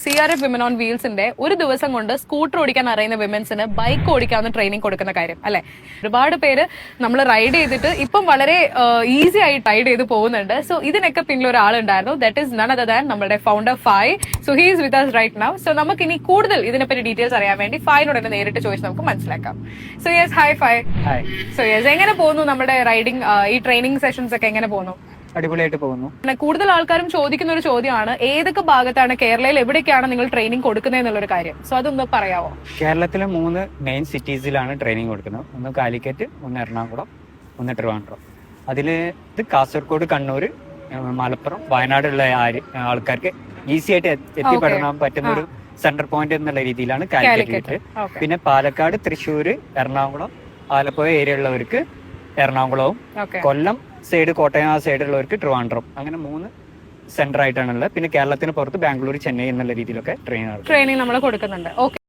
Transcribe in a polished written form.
CRF women on വീൽസിന്റെ ഒരു ദിവസം കൊണ്ട് സ്കൂട്ടർ ഓടിക്കാൻ അറിയുന്ന വിമൻസിന് ബൈക്ക് ഓടിക്കാവുന്ന ട്രെയിനിങ് കൊടുക്കുന്ന കാര്യം അല്ലെ. ഒരുപാട് പേര് നമ്മൾ റൈഡ് ചെയ്തിട്ട് ഇപ്പം വളരെ ഈസി ആയിട്ട് റൈഡ് ചെയ്ത് പോകുന്നുണ്ട്. സോ ഇതിനൊക്കെ പിന്നിൽ ഒരാളുണ്ടായിരുന്നു. That is none other than നമ്മുടെ ഫൗണ്ടർ ഫായ്. So he is with us right now. So നമുക്ക് ഇനി കൂടുതൽ ഇതിനെപ്പറ്റി ഡീറ്റെയിൽസ് അറിയാൻ വേണ്ടി ഫായിനോട് തന്നെ നേരിട്ട് ചോദിച്ച് നമുക്ക് മനസ്സിലാക്കാം. സോ യെസ്, ഹായ് ഫായ്. സോ യെസ്, എങ്ങനെ പോകുന്നു നമ്മുടെ റൈഡിങ് ഈ ട്രെയിനിങ് സെഷൻസ് ഒക്കെ എങ്ങനെ പോകുന്നു? അടിപൊളിയായിട്ട് പോകുന്നു. കൂടുതൽ ആൾക്കാരും ചോദിക്കുന്ന ഒരു ചോദ്യമാണ്, ഏതൊക്കെ ഭാഗത്താണ് കേരളയിൽ എവിടേക്കാണ് നിങ്ങൾ ട്രെയിനിങ് കൊടുക്കുന്നത് എന്നുള്ളൊരു കാര്യം. സോ അതൊന്ന് പറയാമോ? കേരളത്തിലെ 3 മെയിൻ സിറ്റീസിലാണ് ട്രെയിനിങ് കൊടുക്കുന്നത്. ഒന്ന് കാലിക്കറ്റ്, ഒന്ന് എറണാകുളം, ഒന്ന് ട്രിവാൻഡ്രം. അതില് ഇത് കാസർഗോഡ്, കണ്ണൂർ, മലപ്പുറം, വയനാടുള്ള ആൾക്കാർക്ക് ഈസി ആയിട്ട് എത്തിപ്പെടാൻ പറ്റുന്ന ഒരു സെന്റർ പോയിന്റ് എന്നുള്ള രീതിയിലാണ് കാലിക്കറ്റ്. പിന്നെ പാലക്കാട്, തൃശ്ശൂർ, എറണാകുളം, ആലപ്പുഴ ഏരിയ ഉള്ളവർക്ക് എറണാകുളവും, കൊല്ലം സൈഡ്, കോട്ടയം ആ സൈഡുള്ളവർക്ക് ട്രിവാൻഡ്രം. അങ്ങനെ 3 സെന്റർ ആയിട്ടാണുള്ളത്. പിന്നെ കേരളത്തിന് പുറത്ത് ബാംഗ്ലൂർ, ചെന്നൈ എന്നുള്ള രീതിയിലൊക്കെ ട്രെയിനിങ് നമ്മൾ കൊടുക്കുന്നുണ്ട്. ഓക്കെ.